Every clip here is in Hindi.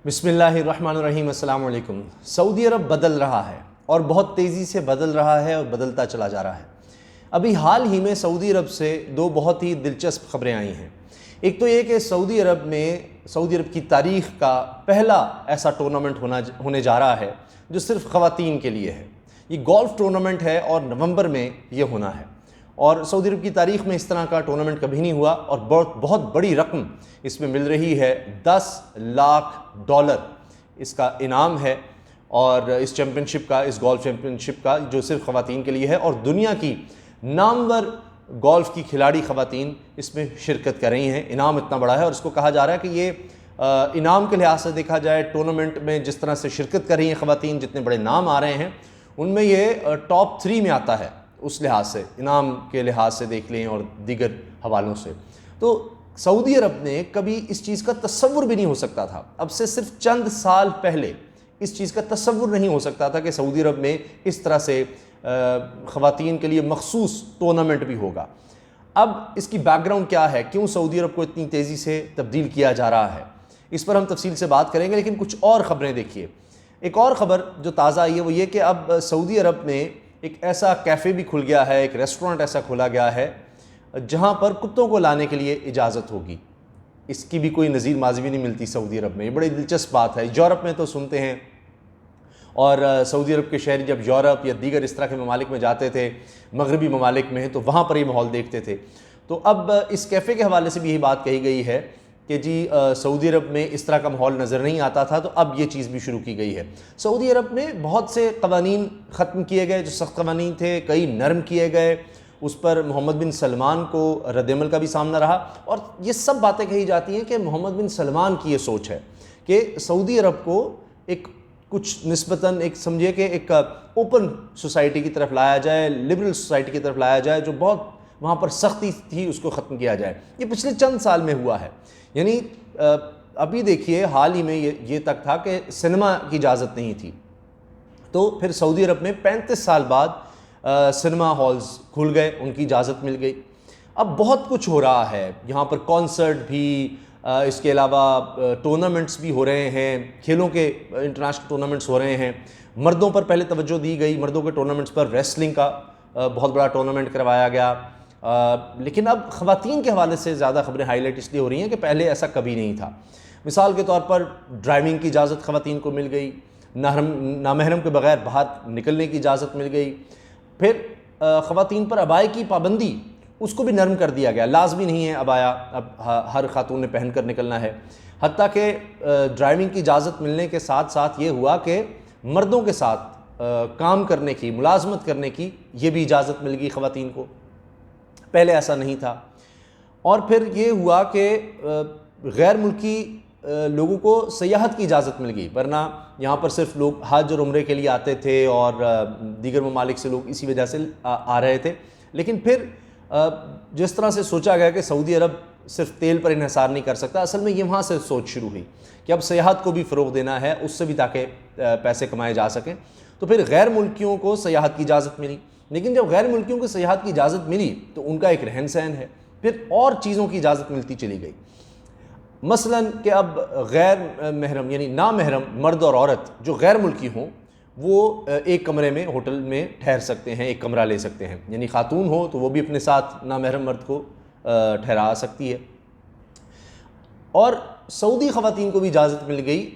बिस्मिल्लाहिर्रहमानिर्रहीम। अस्सलाम वालेकुम। सऊदी अरब बदल रहा है और बहुत तेज़ी से बदल रहा है और बदलता चला जा रहा है। अभी हाल ही में सऊदी अरब से दो बहुत ही दिलचस्प खबरें आई हैं। एक तो ये कि सऊदी अरब की तारीख़ का पहला ऐसा टूर्नामेंट होने जा रहा है जो सिर्फ ख़वातीन के लिए है। ये गोल्फ़ टूर्नामेंट है और नवंबर में ये होना है और सऊदी अरब की तारीख़ में इस तरह का टूर्नामेंट कभी नहीं हुआ और बहुत बड़ी रकम इसमें मिल रही है। 10 लाख डॉलर इसका इनाम है और इस गोल्फ़ चैम्पियनशिप का जो सिर्फ ख़वातीन के लिए है और दुनिया की नामवर गोल्फ़ की खिलाड़ी ख़वातीन इसमें शिरकत कर रही हैं। इनाम इतना बड़ा है और इसको कहा जा रहा है कि ये इनाम के लिहाज से देखा जाए, टूर्नामेंट में जिस तरह से शिरकत कर रही हैं ख़वातीन, जितने बड़े नाम आ रहे हैं उनमें ये टॉप 3 में आता है उस लिहाज से, इनाम के लिहाज से देख लें और दीगर हवालों से। तो सऊदी अरब ने कभी इस चीज़ का तसव्वुर भी नहीं हो सकता था, अब से सिर्फ चंद साल पहले इस चीज़ का तसव्वुर नहीं हो सकता था कि सऊदी अरब में इस तरह से ख़वातीन के लिए मखसूस टूर्नामेंट भी होगा। अब इसकी बैकग्राउंड क्या है, क्यों सऊदी अरब को इतनी तेज़ी से तब्दील किया जा रहा है, इस पर हम तफसील से बात करेंगे। लेकिन कुछ और ख़बरें देखिए। एक और ख़बर जो ताज़ा आई है वो ये कि अब सऊदी अरब में एक ऐसा कैफ़े भी खुल गया है, एक रेस्टोरेंट ऐसा खोला गया है जहाँ पर कुत्तों को लाने के लिए इजाज़त होगी। इसकी भी कोई नज़ीर माज़ी भी नहीं मिलती सऊदी अरब में। ये बड़ी दिलचस्प बात है। यूरोप में तो सुनते हैं और सऊदी अरब के शहरी जब यूरोप या दीगर इस तरह के ममालिक में जाते थे, मगरबी ममालिक में, तो वहाँ पर ये माहौल देखते थे। तो अब इस कैफ़े के हवाले से भी यही बात कही गई है कि जी सऊदी अरब में इस तरह का माहौल नज़र नहीं आता था, तो अब ये चीज़ भी शुरू की गई है। सऊदी अरब में बहुत से कवानीन ख़त्म किए गए, जो सख्त कवानीन थे कई नरम किए गए। उस पर मोहम्मद बिन सलमान को रद्दअमल का भी सामना रहा और ये सब बातें कही जाती हैं कि मोहम्मद बिन सलमान की ये सोच है कि सऊदी अरब को एक कुछ निस्बतन एक समझिए कि एक ओपन सोसाइटी की तरफ लाया जाए, लिबरल सोसाइटी की तरफ लाया जाए, जो बहुत वहाँ पर सख्ती थी उसको ख़त्म किया जाए। ये पिछले चंद साल में हुआ है। यानी अभी देखिए हाल ही में ये तक था कि सिनेमा की इजाज़त नहीं थी, तो फिर सऊदी अरब में 35 साल बाद सिनेमा हॉल्स खुल गए, उनकी इजाज़त मिल गई। अब बहुत कुछ हो रहा है यहाँ पर, कॉन्सर्ट भी, इसके अलावा टूर्नामेंट्स भी हो रहे हैं, खेलों के इंटरनेशनल टूर्नामेंट्स हो रहे हैं। मर्दों पर पहले तवज्जो दी गई, मर्दों के टूर्नामेंट्स पर रेसलिंग का बहुत बड़ा टूर्नामेंट करवाया गया। लेकिन अब ख़वातीन के हवाले से ज़्यादा खबरें हाईलाइट इसलिए हो रही हैं कि पहले ऐसा कभी नहीं था। मिसाल के तौर पर ड्राइविंग की इजाज़त ख़वातीन को मिल गई, नामहरम के बग़ैर बाहर निकलने की इजाज़त मिल गई। फिर ख़वातीन पर अबाए की पाबंदी, उसको भी नरम कर दिया गया, लाजमी नहीं है अबाया अब हर खातून ने पहन कर निकलना है। हत्ता कि ड्राइविंग की इजाज़त मिलने के साथ साथ ये हुआ कि मर्दों के साथ काम करने की, मुलाजमत करने की ये भी इजाज़त मिल गई ख़वातीन को, पहले ऐसा नहीं था। और फिर ये हुआ कि गैर मुल्की लोगों को सयाहत की इजाज़त मिल गई, वरना यहाँ पर सिर्फ लोग हज और उम्रे के लिए आते थे और दीगर ममालिक से लोग इसी वजह से आ रहे थे। लेकिन फिर जिस तरह से सोचा गया कि सऊदी अरब सिर्फ तेल पर इन्हिसार नहीं कर सकता, असल में ये वहाँ से सोच शुरू हुई कि अब सयाहत को भी फ़रोग़ देना है, उससे भी ताकि पैसे कमाए जा सकें। तो फिर गैर मुल्कियों को सयाहत की इजाज़त मिली। लेकिन जब गैर मुल्कियों को सयाहत की इजाज़त मिली तो उनका एक रहन सहन है, फिर और चीज़ों की इजाज़त मिलती चली गई। मसलन कि अब गैर महरम यानी नामहरम मर्द और औरत जो गैर मुल्की हों वो एक कमरे में होटल में ठहर सकते हैं, एक कमरा ले सकते हैं। यानी खातून हो तो वो भी अपने साथ नामहरम मर्द को ठहरा सकती है। और सऊदी ख़वातीन को भी इजाज़त मिल गई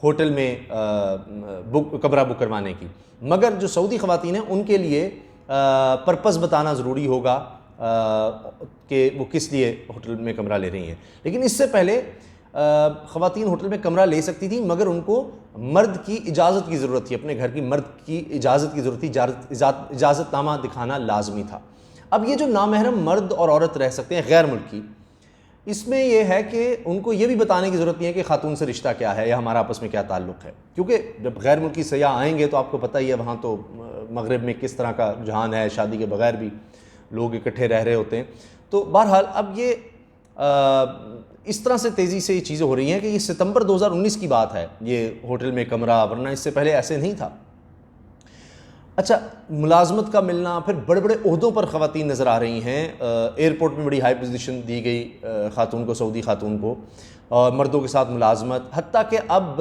होटल में कमरा बुक करवाने की, मगर जो सऊदी ख़वातीन हैं उनके लिए पर्पज़ बताना ज़रूरी होगा कि वो किस लिए होटल में कमरा ले रही हैं। लेकिन इससे पहले ख़वातीन होटल में कमरा ले सकती थी, मगर उनको मर्द की इजाज़त की ज़रूरत थी, अपने घर की मर्द की इजाज़त की ज़रूरत थी, इजाज़तनामा दिखाना लाजमी था। अब ये जो नामहरम मर्द और औरत रह सकते हैं गैर मुल्की, इसमें यह है कि उनको ये भी बताने की ज़रूरत नहीं है कि खातून से रिश्ता क्या है या हमारा आपस में क्या ताल्लुक़ है, क्योंकि जब गैर मुल्की सयाह आएंगे तो आपको पता ही है वहाँ तो मगरब में किस तरह का रुझान है, शादी के बगैर भी लोग इकट्ठे रह रहे होते हैं। तो बहरहाल अब ये इस तरह से तेज़ी से ये चीज़ें हो रही हैं कि ये सितंबर 2019 की बात है, ये होटल में कमरा, वरना इससे पहले ऐसे नहीं था। अच्छा, मुलाजमत का मिलना, फिर बड़े बड़े ओहदों पर ख़वातीन नज़र आ रही हैं। एयरपोर्ट में बड़ी हाई पोजीशन दी गई ख़ातून को, सऊदी ख़ातून को। और मर्दों के साथ मुलाजमत, हत्ता कि अब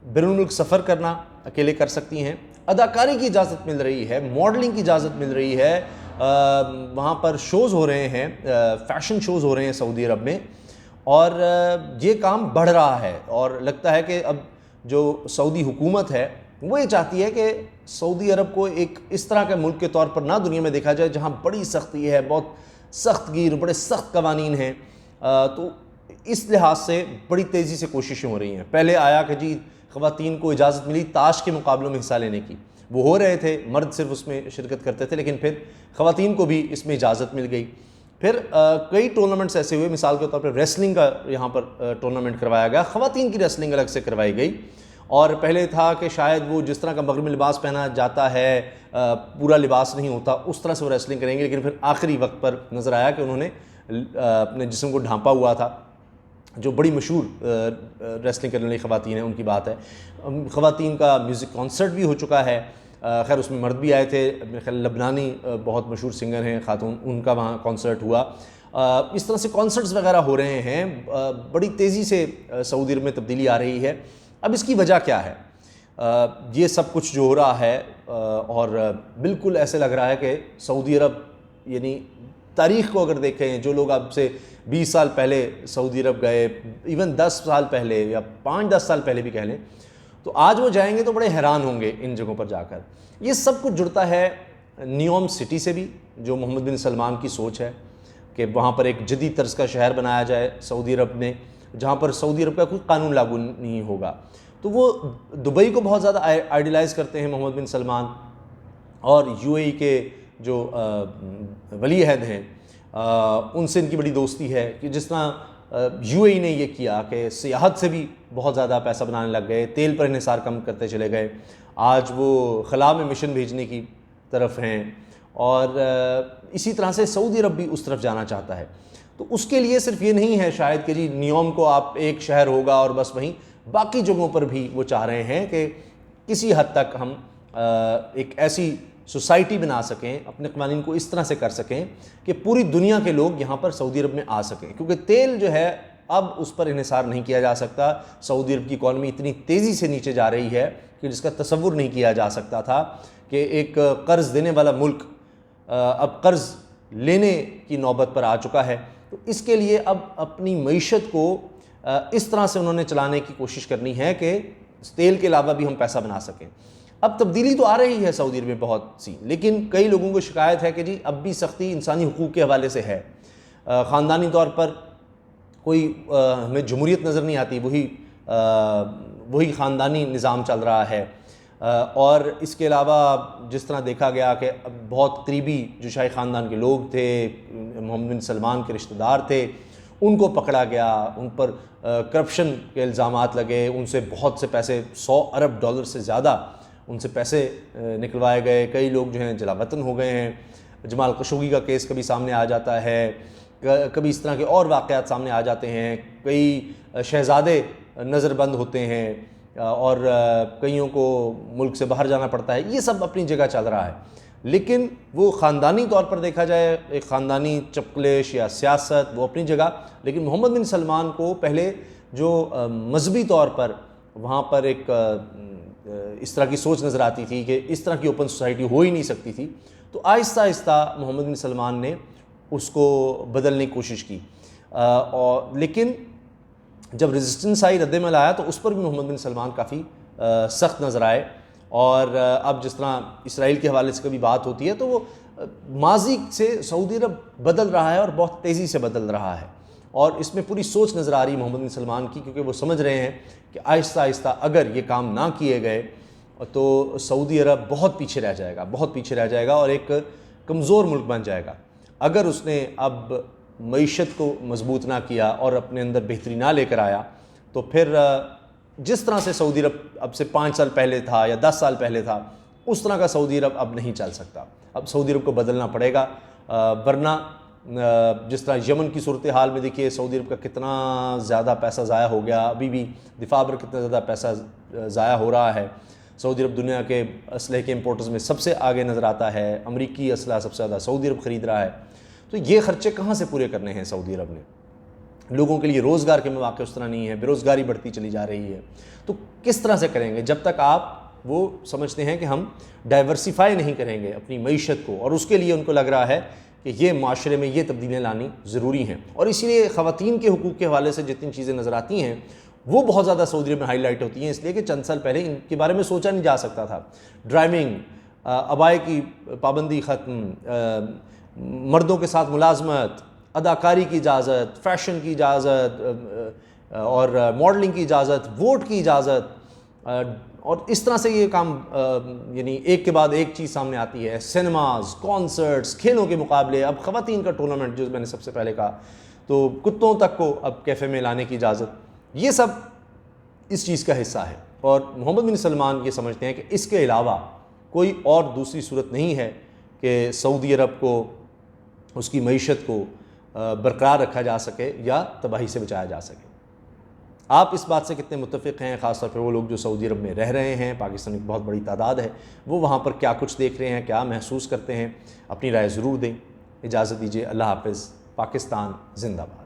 बैरून मुल्क सफ़र करना अकेले कर सकती हैं, अदाकारी की इजाज़त मिल रही है, मॉडलिंग की इजाज़त मिल रही है, वहाँ पर शोज़ हो रहे हैं, फ़ैशन शोज़ हो रहे हैं सऊदी अरब में, और ये काम बढ़ रहा है। और लगता है कि अब जो सऊदी हुकूमत है वो ये चाहती है कि सऊदी अरब को एक इस तरह के मुल्क के तौर पर ना दुनिया में देखा जाए जहाँ बड़ी सख्ती है, बहुत सख्त गिर, बड़े सख्त कवानीन हैं। तो इस लिहाज से बड़ी तेज़ी से कोशिशें हो रही हैं। पहले आया कि जी ख़वातीन को इजाज़त मिली ताश के मुकाबलों में हिस्सा लेने की, वो हो रहे थे, मर्द सिर्फ उसमें शिरकत करते थे, लेकिन फिर ख़वातीन को भी इसमें इजाज़त मिल गई। फिर कई टूर्नामेंट्स ऐसे हुए, मिसाल के तौर पर रेसलिंग का यहाँ पर टूर्नामेंट करवाया गया, ख़वातीन की रेसलिंग अलग से करवाई गई। और पहले था कि शायद वो जिस तरह का मगरबी लिबास पहना जाता है, पूरा लिबास नहीं होता, उस तरह से वो रेसलिंग करेंगे, लेकिन फिर आखिरी वक्त पर नज़र आया कि उन्होंने अपने जिस्म को ढांपा हुआ था। जो बड़ी मशहूर रेसलिंग करने वाली ख़वातीन हैं उनकी बात है। ख़वातीन का म्यूज़िक कॉन्सर्ट भी हो चुका है, खैर उसमें मर्द भी आए थे, मेरे ख्याल लबनानी बहुत मशहूर सिंगर हैं खातून, उनका वहाँ कॉन्सर्ट हुआ। इस तरह से कॉन्सर्ट्स वगैरह हो रहे हैं, बड़ी तेज़ी से सऊदी अरब में तब्दीली आ रही है। अब इसकी वजह क्या है? ये सब कुछ जो हो रहा है, और बिल्कुल ऐसे लग रहा है कि सऊदी अरब, यानी तारीख़ को अगर देखें, जो लोग अब से 20 साल पहले सऊदी अरब गए, इवन 10 साल पहले या 5-10 साल पहले भी कह लें, तो आज वो जाएंगे तो बड़े हैरान होंगे इन जगहों पर जाकर। ये सब कुछ जुड़ता है नियोम सिटी से भी, जो मोहम्मद बिन सलमान की सोच है कि वहाँ पर एक जदीद तर्ज का शहर बनाया जाए सऊदी अरब में, जहाँ पर सऊदी अरब का कोई कानून लागू नहीं होगा। तो वो दुबई को बहुत ज़्यादा आइडियलाइज़ करते हैं मोहम्मद बिन सलमान, और यूएई के जो वली अहद हैं उनसे इनकी बड़ी दोस्ती है कि जिस तरह यूएई ने ये किया कि सियाहत से भी बहुत ज़्यादा पैसा बनाने लग गए, तेल पर इन्हिसार कम करते चले गए, आज वो खला में मिशन भेजने की तरफ हैं, और इसी तरह से सऊदी अरब भी उस तरफ जाना चाहता है। तो उसके लिए सिर्फ ये नहीं है शायद कि जी नियोम को आप एक शहर होगा और बस वहीं, बाकी जगहों पर भी वो चाह रहे हैं कि किसी हद तक हम एक ऐसी सोसाइटी बना सकें, अपने क़वानीन को इस तरह से कर सकें कि पूरी दुनिया के लोग यहाँ पर सऊदी अरब में आ सकें, क्योंकि तेल जो है अब उस पर इन्हिसार नहीं किया जा सकता। सऊदी अरब की इकॉनमी इतनी तेज़ी से नीचे जा रही है कि जिसका तसव्वुर नहीं किया जा सकता था कि एक कर्ज़ देने वाला मुल्क अब कर्ज़ लेने की नौबत पर आ चुका है। तो इसके लिए अब अपनी मईशत को इस तरह से उन्होंने चलाने की कोशिश करनी है कि तेल के अलावा भी हम पैसा बना सकें। अब तब्दीली तो आ रही है सऊदी अरब में बहुत सी, लेकिन कई लोगों को शिकायत है कि जी अब भी सख्ती इंसानी हुकूक के हवाले से है। ख़ानदानी तौर पर कोई हमें जमहूरियत नज़र नहीं आती, वही ख़ानदानी निज़ाम चल रहा है। और इसके अलावा जिस तरह देखा गया कि बहुत करीबी जो शाही ख़ानदान के लोग थे, मोहम्मद बिन सलमान के रिश्तेदार थे, उनको पकड़ा गया, उन पर करप्शन के इल्ज़ामात लगे, उनसे बहुत से पैसे, $100 अरब से ज़्यादा उनसे पैसे निकलवाए गए। कई लोग जो हैं जलावतन हो गए हैं। जमाल खशोगी का केस कभी सामने आ जाता है, कभी इस तरह के और वाक़यात सामने आ जाते हैं। कई शहज़ादे नज़रबंद होते हैं और कईयों को मुल्क से बाहर जाना पड़ता है। ये सब अपनी जगह चल रहा है, लेकिन वो ख़ानदानी तौर पर देखा जाए, एक ख़ानदानी चपकलेश या सियासत, वो अपनी जगह। लेकिन मोहम्मद बिन सलमान को पहले जो मजहबी तौर पर वहाँ पर एक इस तरह की सोच नज़र आती थी कि इस तरह की ओपन सोसाइटी हो ही नहीं सकती थी, तो आहिस्ता आहिस्ता मोहम्मद बिन सलमान ने उसको बदलने की कोशिश की। और लेकिन जब रेजिस्टेंस आई, रद्दमल आया, तो उस पर भी मोहम्मद बिन सलमान काफ़ी सख्त नज़र आए। और अब जिस तरह इसराइल के हवाले से कभी बात होती है, तो वो माजी से सऊदी अरब बदल रहा है और बहुत तेज़ी से बदल रहा है, और इसमें पूरी सोच नज़र आ रही है मोहम्मद बिन सलमान की, क्योंकि वो समझ रहे हैं कि आहिस्ता आहिस्ता अगर ये काम ना किए गए तो सऊदी अरब बहुत पीछे रह जाएगा, बहुत पीछे रह जाएगा और एक कमज़ोर मुल्क बन जाएगा। अगर उसने अब मईशत को मजबूत ना किया और अपने अंदर बेहतरी ना लेकर आया, तो फिर जिस तरह से सऊदी अरब अब से 5 साल पहले था या 10 साल पहले था, उस तरह का सऊदी अरब अब नहीं चल सकता। अब सऊदी अरब को बदलना पड़ेगा, वरना जिस तरह यमन की सूरत हाल में देखिए सऊदी अरब का कितना ज़्यादा पैसा ज़ाया हो गया, अभी भी दिफा पर कितना ज़्यादा पैसा ज़ाया हो रहा है। सऊदी अरब दुनिया के असलहे के इंपोर्टर्स में सबसे आगे नज़र आता है, अमरीकी असलहा सबसे ज़्यादा सऊदी अरब ख़रीद रहा है। तो ये ख़र्चे कहाँ से पूरे करने हैं सऊदी अरब ने? लोगों के लिए रोज़गार के मौके उस तरह नहीं है, बेरोज़गारी बढ़ती चली जा रही है। तो किस तरह से करेंगे जब तक आप वो समझते हैं कि हम डाइवर्सिफाई नहीं करेंगे अपनी मईशत को, और उसके लिए उनको लग रहा है कि ये माशरे में ये तब्दीलियाँ लानी ज़रूरी हैं। और इसीलिए ख़वातीन के हुकूक़ के हवाले से जितनी चीज़ें नज़र आती हैं वो बहुत ज़्यादा सऊदी अरब में हाईलाइट होती हैं, इसलिए कि चंद साल पहले इनके बारे में सोचा नहीं जा सकता था। ड्राइविंग, अबाए की पाबंदी ख़त्म, मर्दों के साथ मुलाजमत, अदाकारी की इजाज़त, फ़ैशन की इजाज़त और मॉडलिंग की इजाज़त, वोट की इजाज़त, और इस तरह से ये काम यानी एक के बाद एक चीज़ सामने आती है। सिनेमाज़, कॉन्सर्ट्स, खेलों के मुकाबले, अब ख़वातीन का टूर्नामेंट जो मैंने सबसे पहले कहा, तो कुत्तों तक को अब कैफ़े में लाने की इजाज़त, ये सब इस चीज़ का हिस्सा है। और मोहम्मद बिन सलमान ये समझते हैं कि इसके अलावा कोई और दूसरी सूरत नहीं है कि सऊदी अरब को, उसकी मईशत को बरकरार रखा जा सके या तबाही से बचाया जा सके। आप इस बात से कितने मुत्तफ़िक़ हैं, ख़ासतौर पर वो लोग जो सऊदी अरब में रह रहे हैं, पाकिस्तान की बहुत बड़ी तादाद है, वो वहाँ पर क्या कुछ देख रहे हैं, क्या महसूस करते हैं, अपनी राय ज़रूर दें। इजाज़त दीजिए, अल्लाह हाफ़िज़। पाकिस्तान ज़िंदाबाद।